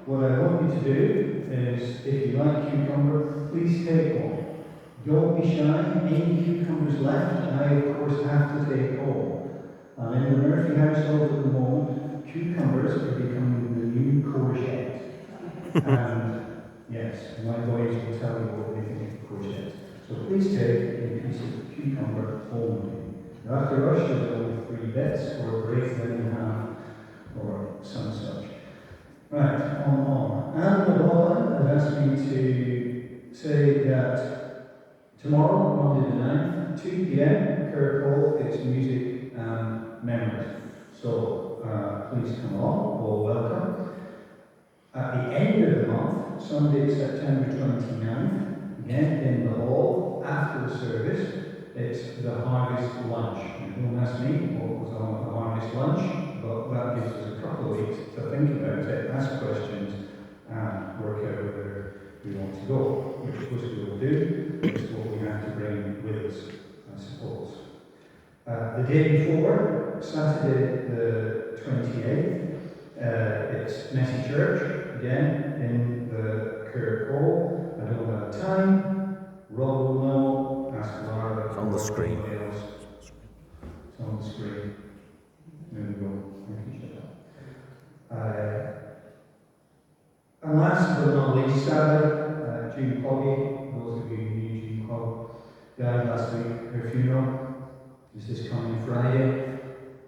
What I want you to do is, if you like cucumber, please take one. Don't be shy. Any cucumbers left, I of course have to take all. And in the Murphy household at the moment, cucumbers are becoming the new courgette. And yes, my boys will tell you what they think of courgette. So please take a piece of cucumber only. Now after rush, there's only 3 bits, or break them in half, or some such. Right, on. Anne McLaughlin has asked me to say that tomorrow, Monday the 9th, 2 p.m, Kirk Hall, it's music and memories. So please come along, all welcome. At the end of the month, Sunday, September 29th, again in the hall, after the service, it's the harvest lunch. And don't ask me what was on at the harvest lunch, but that gives us a couple of weeks to think about it, ask questions, and work out whether we want to go, which of course we will do. It's what we have to bring with us, I suppose. The day before, Saturday the 28th, it's Messy Church, again, in the Kirk Hall. I don't have time. Rob will know. Ask Lara. It's on the screen. It's on the screen. There we go. Thank you, and last but not least, Sarah, Jean Poggy, those of you who knew Jean Poggy, died last week. Her funeral is this coming Friday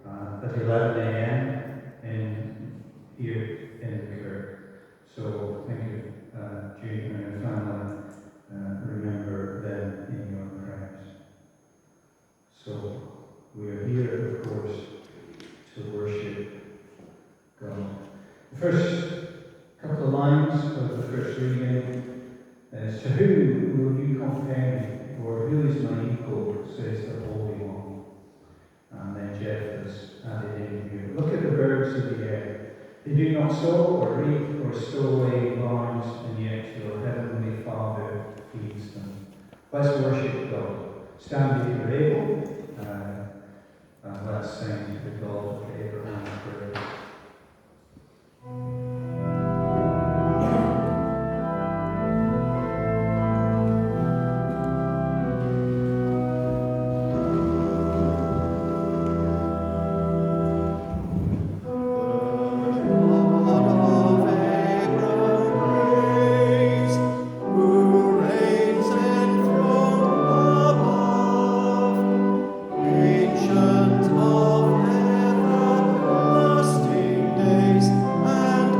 at 11 a.m. here in the Kirk. So thank you, Jean and her family. Remember them in your prayers. So we are here, of course, to worship God. The first couple of lines of the first reading is, "To whom will you compare me, or who is my equal, says the Holy One." And then Jeff has added in here, "Look at the birds of the air. They do not sow or reap or store away in barns, and yet your heavenly Father feeds them." Let's worship God. Stand if you're able, and let's sing the God of Abraham prayer. Ancient of everlasting days, and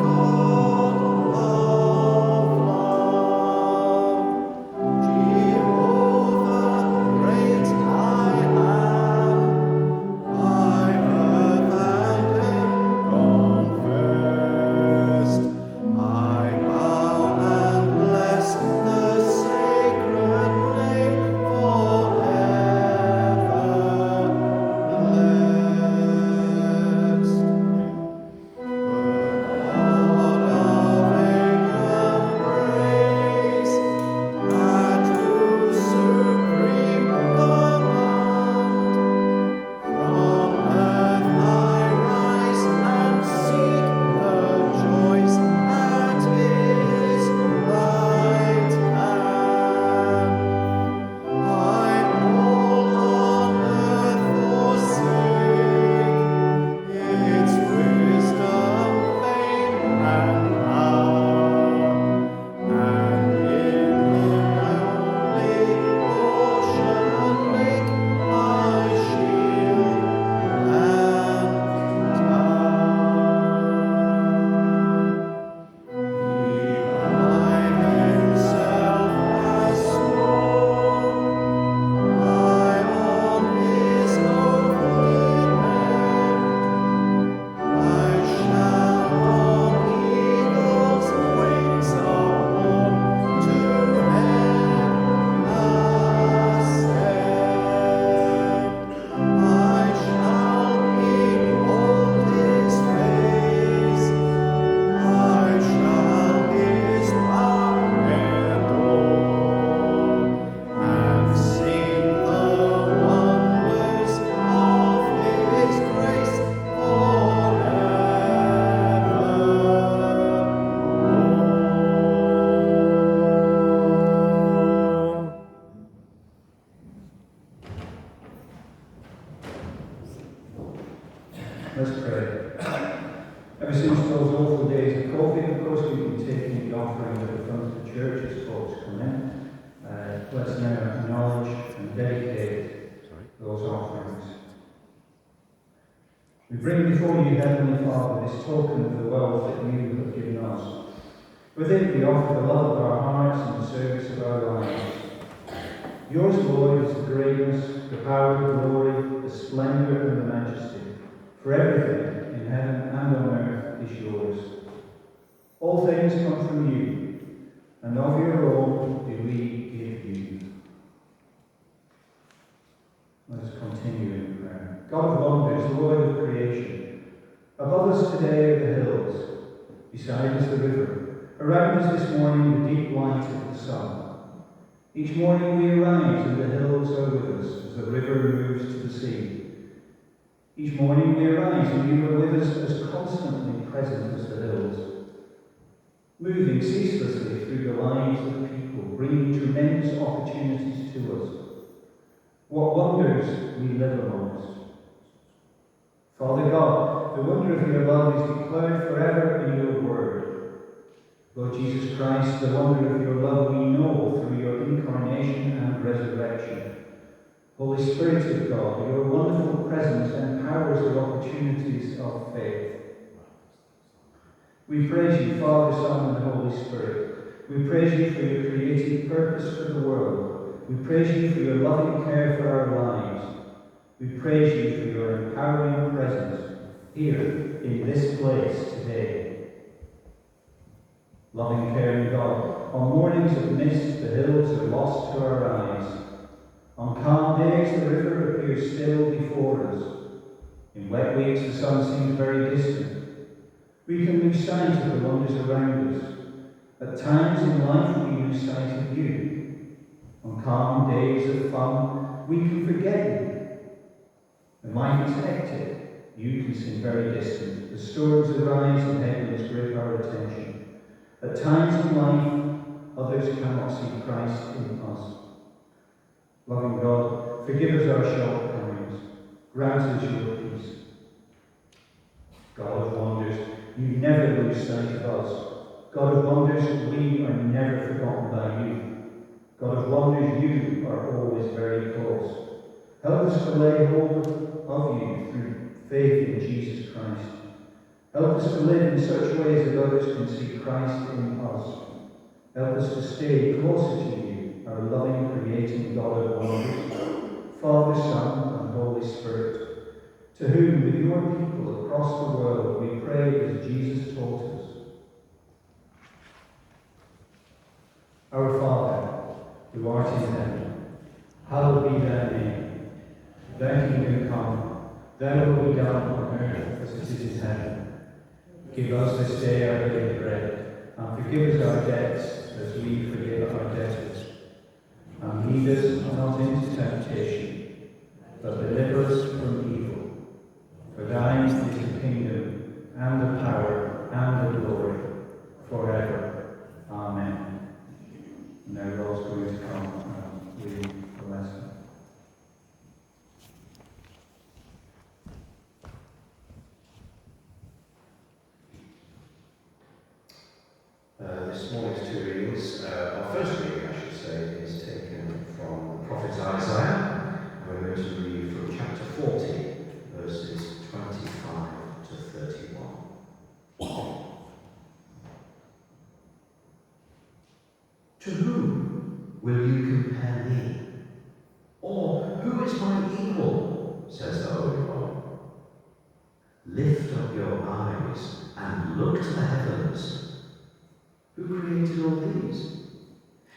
bring before you, Heavenly Father, this token of the wealth that you have given us. With it we offer the love of our hearts and the service of our lives. Yours, Lord, is the greatness, the power, the glory, the splendour and the majesty. For everything in heaven and on earth is yours. All things come from you, and of your own do we give you. Let us continue in prayer. God of wonders, Lord of creation, above us today are the hills, beside us the river, around us this morning the deep light of the sun. Each morning we arise and the hills are with us as the river moves to the sea. Each morning we arise and you are with us as constantly present as the hills, moving ceaselessly through the lives of people, bringing tremendous opportunities to us. What wonders we live amongst. Father God, the wonder of your love is declared forever in your word. Lord Jesus Christ, the wonder of your love we know through your incarnation and resurrection. Holy Spirit of God, your wonderful presence empowers the opportunities of faith. We praise you, Father, Son, and Holy Spirit. We praise you for your creative purpose for the world. We praise you for your loving care for our lives. We praise you for your empowering presence here in this place today. Loving, caring God, on mornings of mist the hills are lost to our eyes. On calm days the river appears still before us. In wet weeks the sun seems very distant. We can lose sight of the wonders around us. At times in life we lose sight of you. On calm days of fun we can forget you. When life is hectic, you can seem very distant. The storms arise and headwinds grip our attention. At times in life, others cannot see Christ in us. Loving God, forgive us our shortcomings. Grant us your peace. God of wonders, you never lose sight of us. God of wonders, we are never forgotten by you. God of wonders, you are always very close. Help us to lay hold of you through faith in Jesus Christ. Help us to live in such ways that others can see Christ in us. Help us to stay closer to you, our loving, creating God of wonders, Father, Son, and Holy Spirit, to whom, with your people across the world, we pray as Jesus taught us. Our Father, who art in heaven, hallowed be thy name. Thy kingdom come, thy will be done on earth as it is in heaven. Give us this day our daily bread, and forgive us our debts as we forgive our debtors. And lead us not into temptation, but deliver us from evil. For thine is the kingdom, and the power, and the glory, forever. Amen. Now Lord's going to come and read the lesson. This morning's two readings, our first reading, I should say, is taken from the prophet Isaiah. We're going to read from chapter 40, verses 25 to 31. To whom will you compare me? Or who is my equal? Says the Holy One. Lift up your eyes and look to the heavens. Who created all these?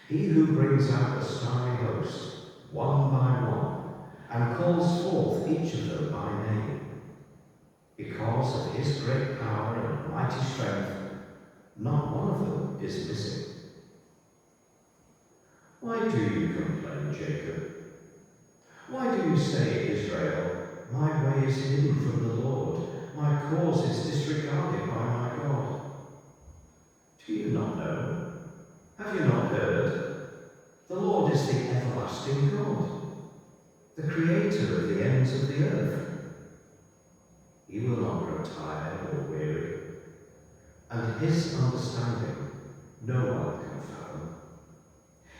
He who brings out the starry host, one by one, and calls forth each of them by name. Because of his great power and mighty strength, not one of them is missing. Why do you complain, Jacob? Why do you say, Israel, my way is hidden from the Lord, my cause is disregarded by my God? Do you not know? Have you not heard? The Lord is the everlasting God, the creator of the ends of the earth. He will not grow tired or weary, and his understanding no one can fathom.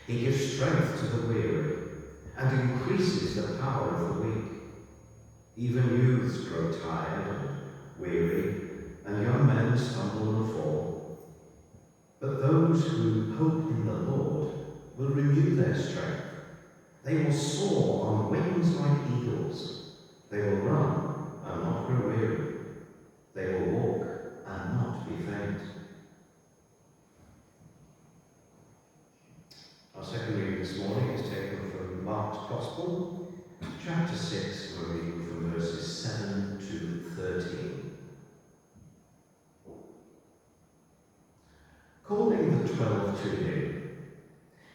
He gives strength to the weary, and increases the power of the weak. Even youths grow tired and weary, and young men stumble and fall. But those who hope in the Lord will renew their strength. They will soar on wings like eagles. They will run and not grow weary. They will walk and not be faint. Our second reading this morning is taken from Mark's Gospel, chapter 6, we're reading from verses 7 to 13. Calling the 12 to him,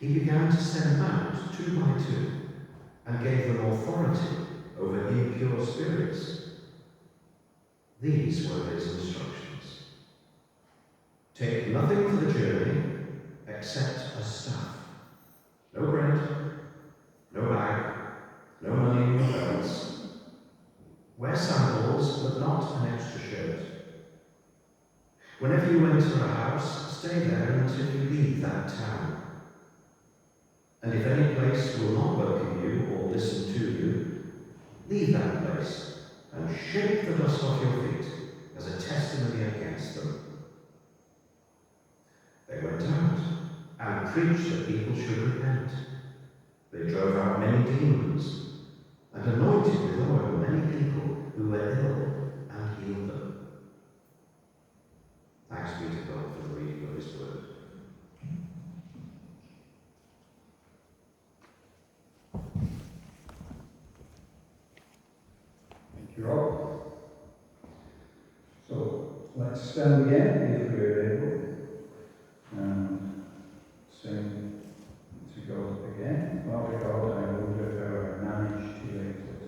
he began to send them out 2 by 2, and gave them authority over impure spirits. These were his instructions. Take nothing for the journey except a staff. No bread, no bag, no money in your belts. Wear sandals, but not an extra shirt. Whenever you enter a house, stay there until you leave that town. And if any place will not welcome you or listen to you, leave that place and shake the dust off your feet as a testimony against them. They went out and preached that people should repent. They drove out many demons and anointed with oil many people who were ill and healed them. Thanks be to God for the reading of his word. Thank you, Rob. So let's stand again if we're able and sing to God again. Father God, I wonder how I managed to exist.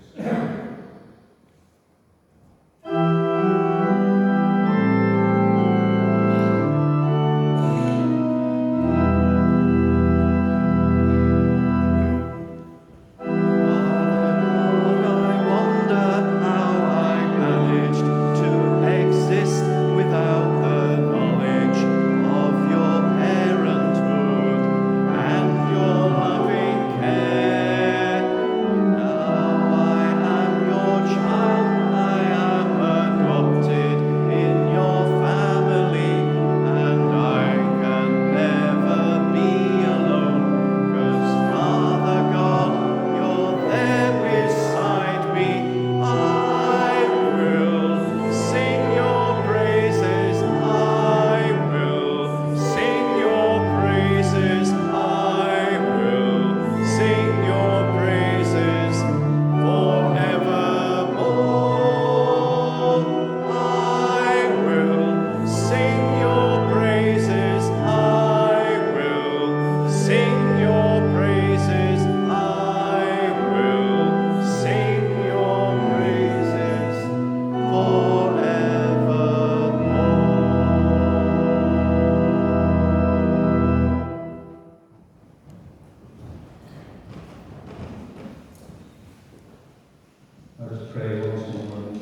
Let us pray once more.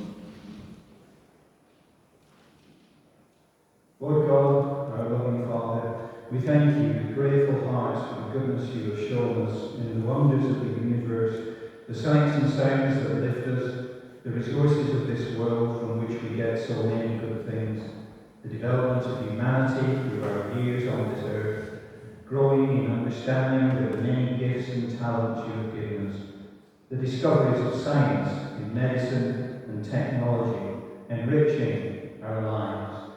Lord God, our loving Father, we thank you with grateful hearts for the goodness you have shown us in the wonders of the universe, the sights and sounds that lift us, the resources of this world from which we get so many good things, the development of humanity through our years on this earth, growing in understanding of the many gifts and talents you have given us, the discoveries of science in medicine and technology, enriching our lives.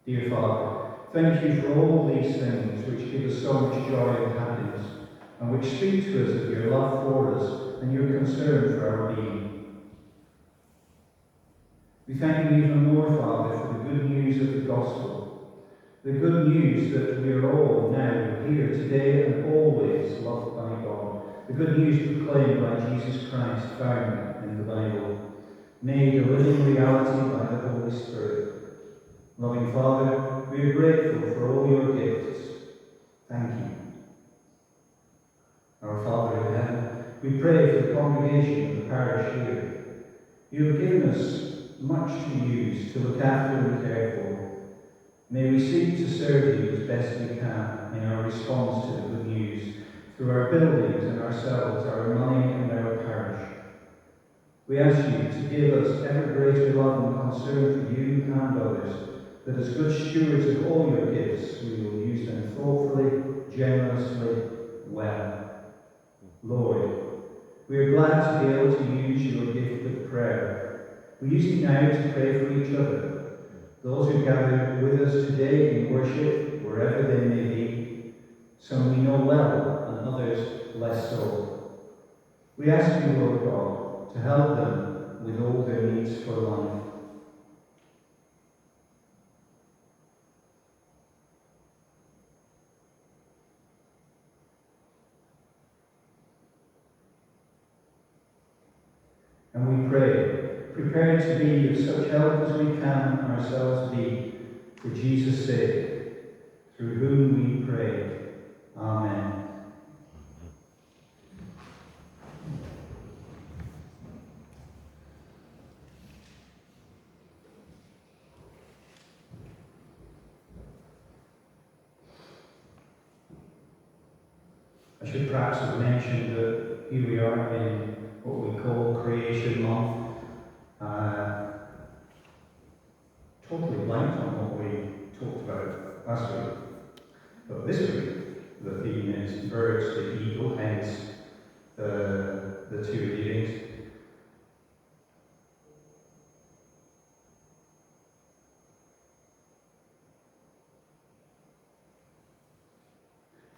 Dear Father, thank you for all these things which give us so much joy and happiness, and which speak to us of your love for us and your concern for our being. We thank you even more, Father, for the good news of the gospel, the good news that we are all now here today and always loved by God, the good news proclaimed by Jesus Christ found in the Bible, made a living reality by the Holy Spirit. Loving Father, we are grateful for all your gifts. Thank you. Our Father in heaven, we pray for the congregation of the parish here. You have given us much to use, to look after and care for. May we seek to serve you as best we can in our response to the good news, through our buildings and ourselves, our money and our parish. We ask you to give us ever greater love and concern for you and others, that as good stewards of all your gifts, we will use them thoughtfully, generously, well. Lord, we are glad to be able to use your gift of prayer. We use it now to pray for each other, those who gather with us today in worship, wherever they may be, some we know well and others less so. We ask you, Lord God, to help them with all their needs for life. And we pray, prepared to be of such help as we can ourselves be, for Jesus' sake, through whom we pray. Amen. I should perhaps have mentioned that here we are in what we call Creation Month. Totally blanked on what we talked about last week. But this week, the theme is birds, the eagle, hence the two readings.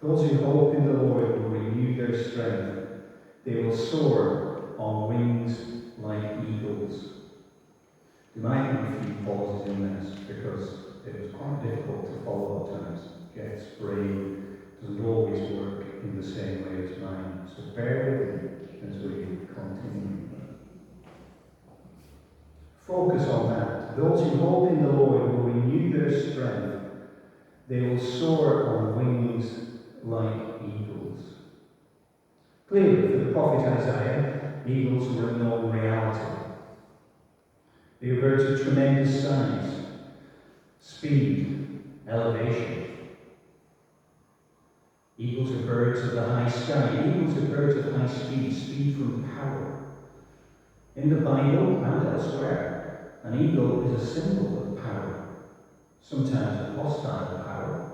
Those who hope in the Lord will renew their strength. They will soar on wings like eagles. There might be a few pauses in this because it was quite difficult to follow at times. Jeff's brain doesn't always work in the same way as mine, so bear with me as we continue. Focus on that. Those who hope in the Lord will renew their strength. They will soar on wings like eagles. Clearly, for the prophet Isaiah, eagles were a known reality. They are birds of tremendous size, speed, elevation. Eagles are birds of the high sky. Eagles are birds of high speed, speed from power. In the Bible and elsewhere, an eagle is a symbol of power, sometimes a hostile power,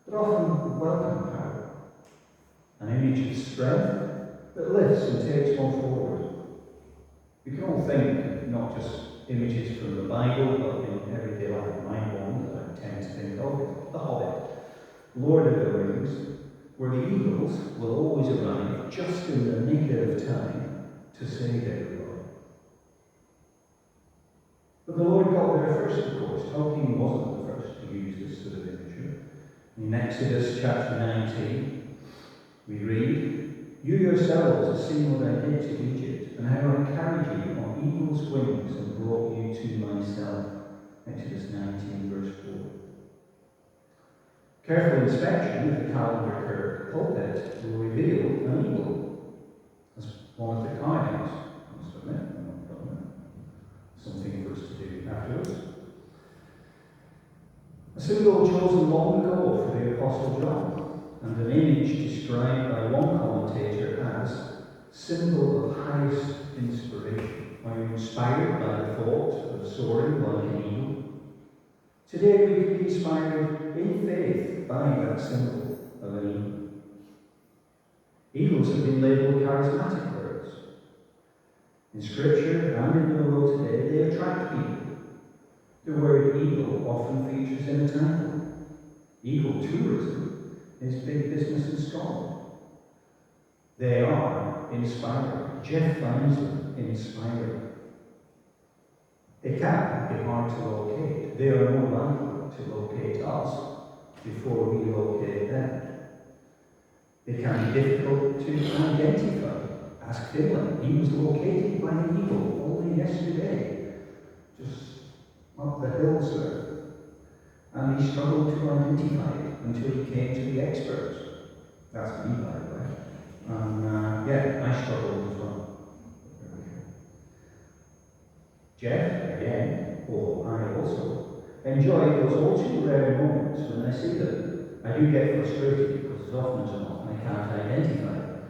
but often welcome power. An image of strength that lifts and takes one forward. We can all think not just images from the Bible, but in everyday life. My one that I tend to think of is The Hobbit, Lord of the Rings, where the eagles will always arrive just in the nick of time to save everybody. But the Lord got there first, of course. Tolkien wasn't the first to use this sort of imagery. In Exodus chapter 19, we read, "You yourselves have seen what I did to Egypt, and how I carried you on eagle's wings and brought you to myself." Exodus 19, verse 4. Careful inspection of the Callander Kirk pulpit will reveal an eagle as one of the carvings. I must admit, I'm not done that. Something for us to do afterwards. A symbol chosen long ago for the Apostle John, and an image described by one commentator as symbol of highest inspiration. Are you inspired by the thought of soaring like an eagle? Today we can be inspired in faith by that symbol of an eagle. Eagles have been labelled charismatic birds. In Scripture and in the world today, they attract people. The word eagle often features in a title. Eagle tourism is big business in Scotland. They are inspiring. Jeff finds them inspiring. They can be hard to locate. They are more likely to locate us before we locate them. They can be difficult to identify. Ask Finland. He was located by an eagle only yesterday, just up the hills there. And he struggled to identify it until he came to the experts. That's me, by the way. And I struggled as well. Jeff, again, or I also, enjoy those all too rare moments when I see them. I do get frustrated because as often as not I can't identify them.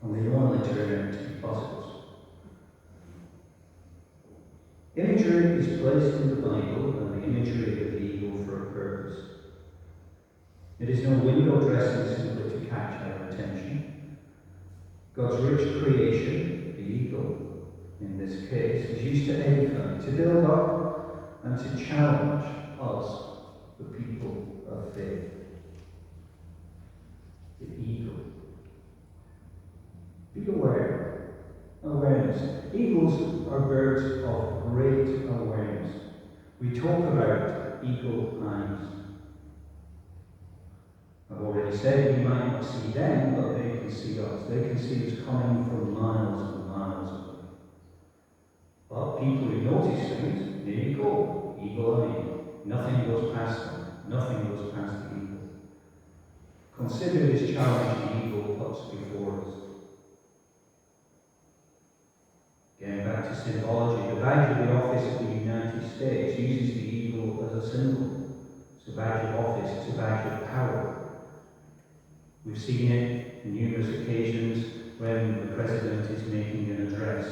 And they normally turn out to be puzzles. imagery is placed in the Bible, and the imagery of the eagle, for a purpose. It is no window dressing simply to catch our attention. God's rich creation, the eagle in this case, is used to edify, to build up, and to challenge us, the people of faith. The eagle. Be aware. Awareness. Eagles are birds of great awareness. We talk about eagle eyes. I've already said we might not see them, but they can see us. They can see us coming from miles and miles away. But people who notice things, there you go, eagle eye. Nothing goes past them. Nothing goes past the eagle. Consider this challenge the eagle puts before us. Getting back to symbology, the badge of the office of the United States uses the eagle as a symbol. It's a badge of office, it's a badge of power. We've seen it on numerous occasions when the President is making an address.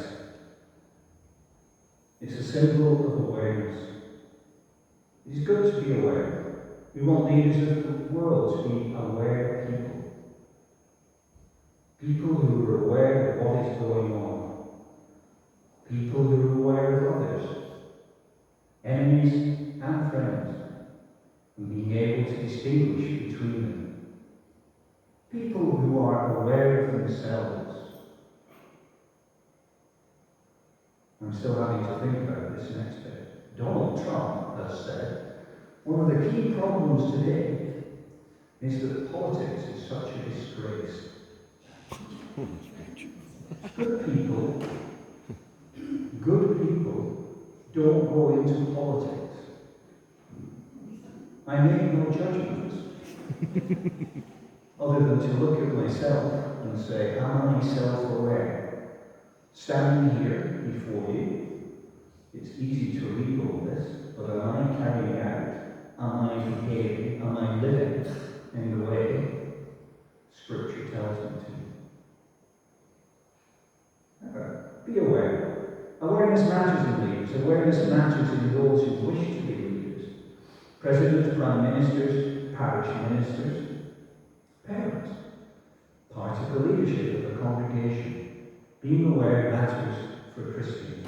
It's a symbol of awareness. It is good to be aware. We want leaders of the world to be aware people. People who are aware of what is going on. People who are aware of others, enemies and friends, and being able to distinguish between them. People who are aware of themselves. I'm still having to think about this next bit. Donald Trump has said, one of the key problems today is that politics is such a disgrace. Good people don't go into politics. I make no judgments other than to look at myself and say, am I self-aware? Standing here before you, it's easy to read all this, but am I carrying out? Am I behaving? Am I living in the way Scripture tells me to? Be aware. Awareness matters in leaders. Awareness matters in those who wish to be leaders. Presidents, prime ministers, parish ministers, parents. Part of the leadership of the congregation. Being aware matters for Christians.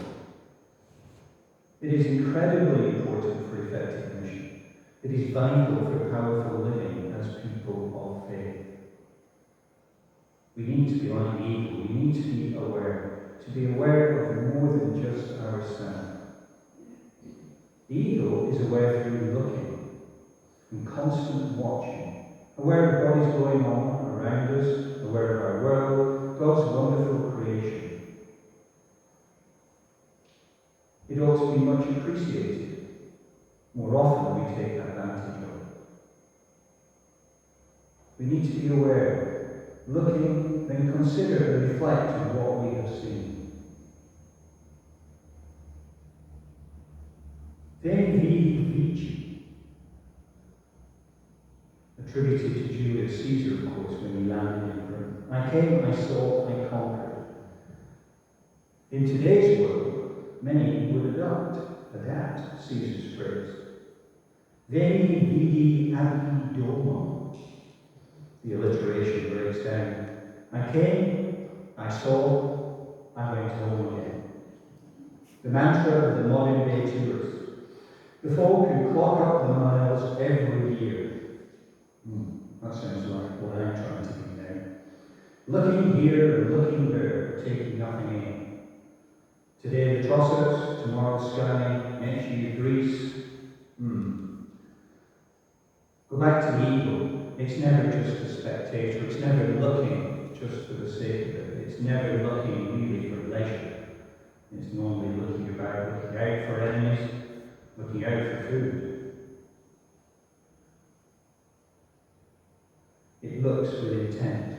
It is incredibly important for effective mission. It is vital for powerful living as people of faith. We need to be like the eagle. We need to be aware. To be aware of more than just ourselves. The eagle is aware through looking and constant watching, aware of what is going on around us, aware of our world, God's wonderful creation. It ought to be much appreciated. More often we take advantage of it. We need to be aware, looking, then consider and reflect on what we have seen. Then vidi vici, attributed to Julius Caesar, of course, when he landed in Rome. I came, I saw, I conquered. In today's world, many would adapt Caesar's phrase. Veni vidi abidomo. The alliteration breaks down. I came, I saw, I went home again. The mantra of the modern day tourist. The folk who clock up the miles every year. That sounds like what I'm trying to do now. Looking here and looking there, but taking nothing in. Today the Trossachs, tomorrow Skye, next year Greece. Go back to the eagle. It's never just a spectator. It's never looking just for the sake of it. It's never looking really for leisure. It's normally looking about, looking out for enemies, looking out for food. It looks with intent.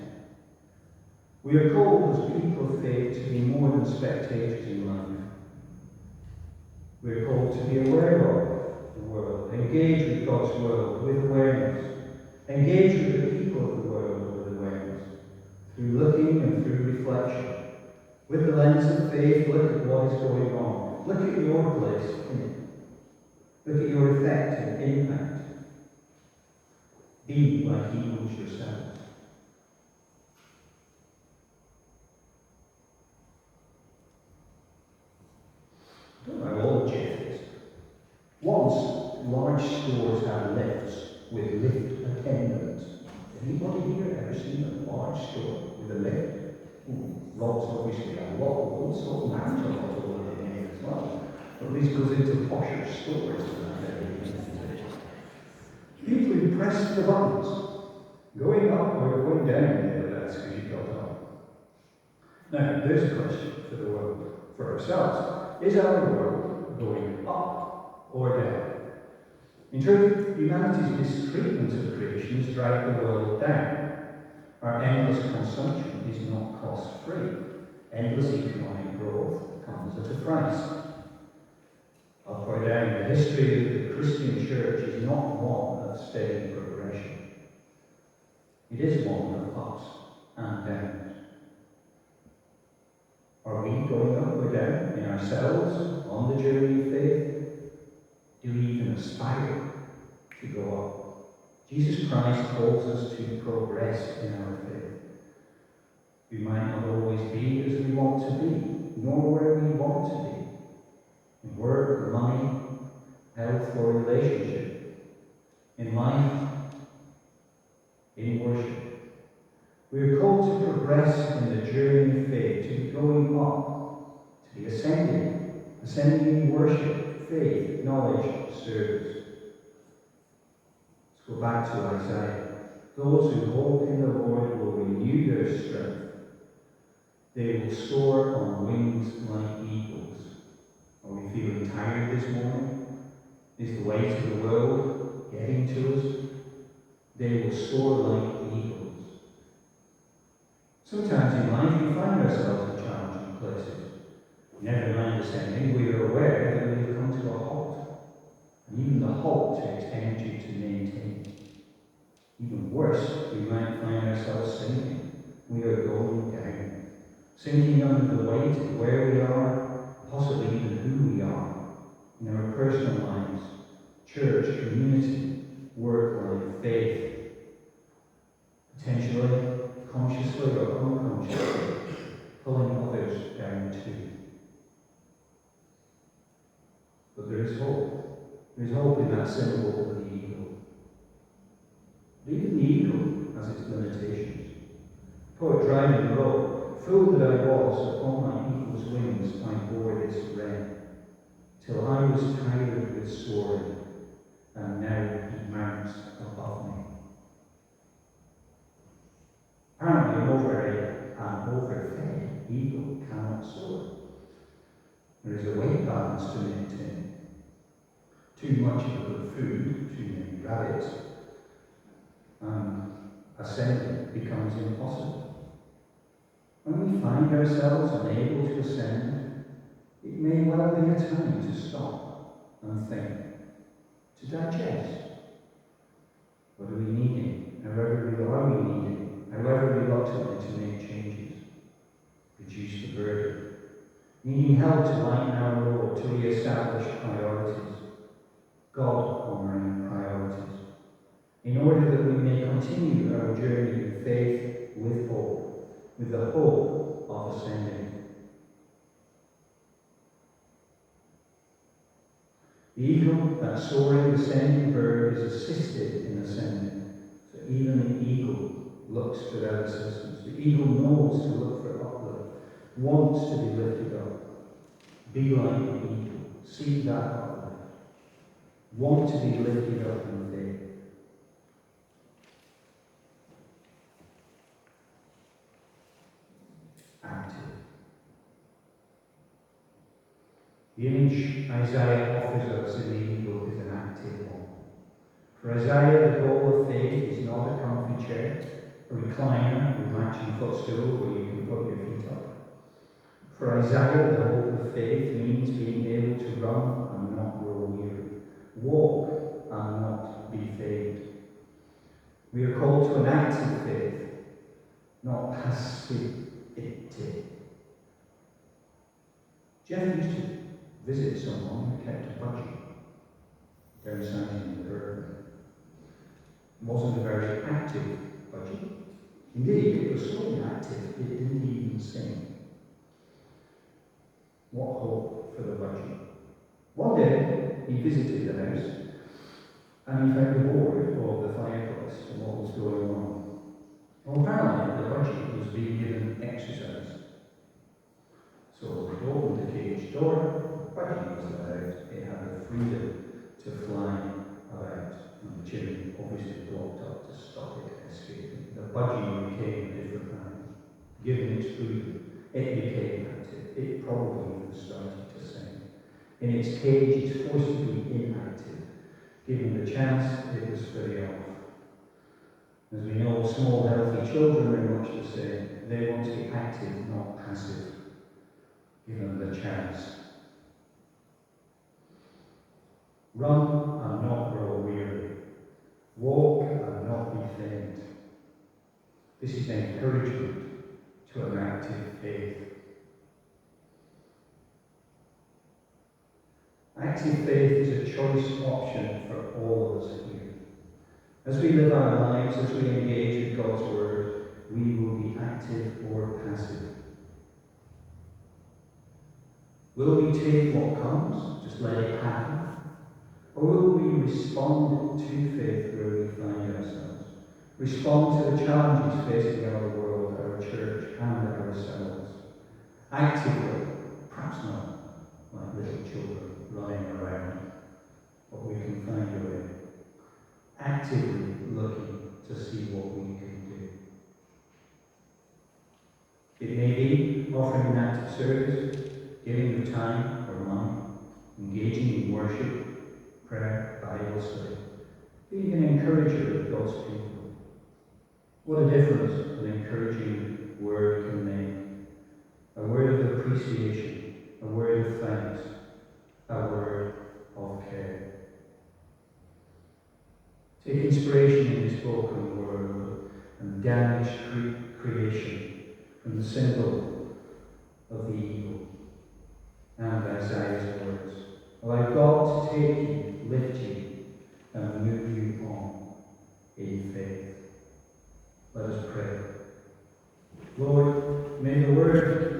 We are called as people of faith to be more than spectators in life. We are called to be aware of the world, engage with God's world with awareness, engage with the people of the world with awareness, through looking and through reflection. With the lens of faith, look at what is going on. Look at your place in it. Look at your effect and impact. Be like eagles yourselves. I don't know how old Jeff is. Once, large stores had lifts with lift attendants. Anybody here ever seen a large store with a lift? Rob's obviously a lot of old sort of marriage a lot older than me as well. Or at least goes into posher stores and that. People who press the buttons, going up or going down, that's because you got up. Now, there's a question for the world, for ourselves. Is our world going up or down? In truth, humanity's mistreatment of creation has dragged the world down. Our endless consumption is not cost-free. Endless economic growth comes at a price. Up or down, the history of the Christian church is not one of steady progression. It is one of ups and downs. Are we going up or down in ourselves on the journey of faith? Do we even aspire to go up? Jesus Christ calls us to progress in our faith. We might not always be as we want to be, nor where we want to be. In work or money, health or relationship, in life, in worship. We are called to progress in the journey of faith, to be going up, to be ascending in worship, faith, knowledge, service. Let's go back to Isaiah. Those who hope in the Lord will renew their strength. They will soar on wings like eagles. Are we feeling tired this morning? Is the weight of the world getting to us? They will soar like eagles. Sometimes in life we find ourselves in challenging places. Never mind ascending, we are aware that we have come to a halt. And even the halt takes energy to maintain. Even worse, we might find ourselves sinking. We are going down. Sinking under the weight of where we are, possibly even who we are, in our personal lives, church, community, work life, faith. Potentially, consciously or unconsciously, pulling others down too. But there is hope. There is hope in that symbol of the eagle. But even the eagle has its limitations. Poet Dryden wrote, "Fool that I was, upon my eagle's wings I bore this wren, till I was tired with soaring, and now he mounts above me." Apparently an overfed eagle cannot soar. There is a weight balance to maintain. Too much of a good food, too many rabbits, and ascending becomes impossible. When we find ourselves unable to ascend, it may well be a time to stop and think, to digest. What are we needing? However we needing? However reluctantly to make changes. Reduce the burden. Needing help to lighten our road, to re-establish priorities. God-honouring priorities. In order that we may continue our journey of faith with hope, with the hope of ascending. The eagle, that soaring, ascending bird, is assisted in ascending. So even the eagle looks for that assistance. The eagle knows to look for uplift, wants to be lifted up. Be like the eagle. Seek that uplift. Want to be lifted up in faith. Active. The image Isaiah offers us in the eagle is an active one. For Isaiah, the goal of faith is not a comfy chair, a recliner with matching footstool where you can put your feet up. For Isaiah, the hope of faith means being able to run and not grow weary, walk and not be faint. We are called to an active faith, not passivity. Jeff used to visit someone who kept a budgie, downsizing the burden. It wasn't a very active budgie. Indeed, it was so inactive it didn't even sing. What hope for the budgie? One day, he visited the house, and he found bored of the fireplace and what was going on. Well, apparently, the budgie was being given exercise. So he opened the cage door, the budgie was allowed, it had the freedom to fly about, and the chimney obviously blocked up to stop it escaping. The budgie became a different animal. Given its freedom, it became active. It probably even started to sing. In its cage, it's forcibly inactive. Given the chance, it was very off. As we know, small, healthy children are much the same. They want to be active, not passive, given the chance. Run and not grow weary. Walk and not be faint. This is encouragement to an active faith. Active faith is a choice option for all of us here. As we live our lives, as we engage with God's Word, we will be active or passive. Will we take what comes, just let it happen? Or will we respond to faith where we find ourselves? Respond to the challenges facing our world, our church, and ourselves. Actively, perhaps not like little children running around, but we can find a way. Actively looking to see what we can do. It may be offering an act of service, giving of time or money, engaging in worship, prayer, Bible study, being an encourager of God's people. What a difference an encouraging word can make. A word of appreciation, a word of thanks, a word of care. Take inspiration in this broken world and damaged creation from the symbol of the evil and Isaiah's words. Allow God to take you, lift you, and move you on in faith. Let us pray. Lord, may your word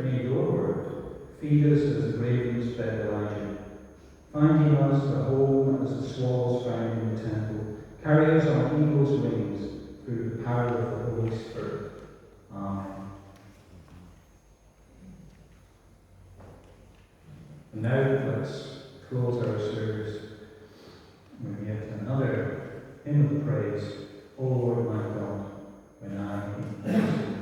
feed us as the ravens fed Elijah, finding us the home as the swallows found in the temple. Carry us on eagle's wings through the power of the Holy Spirit. Amen. And now let's close our service with yet another hymn of praise. O Lord my God, when I am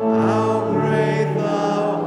How great thou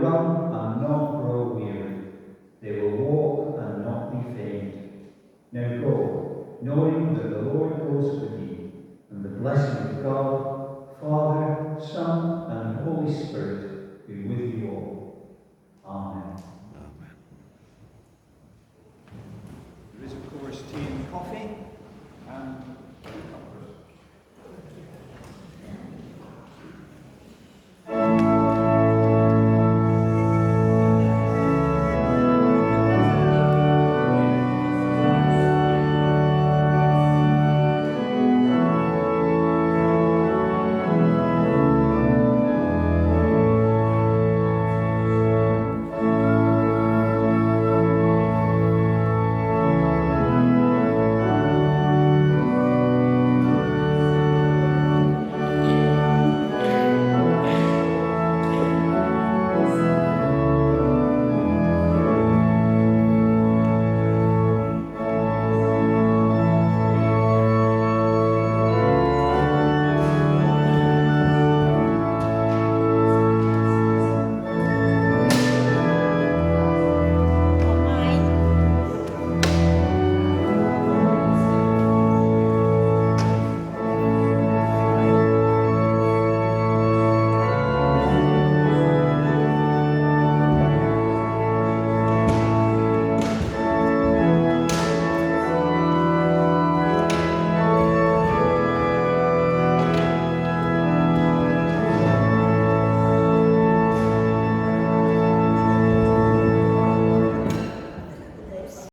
run and not grow weary. They will walk and not be faint. Now go, knowing that the Lord goes with you, and the blessing of God, Father, Son, and Holy Spirit, be with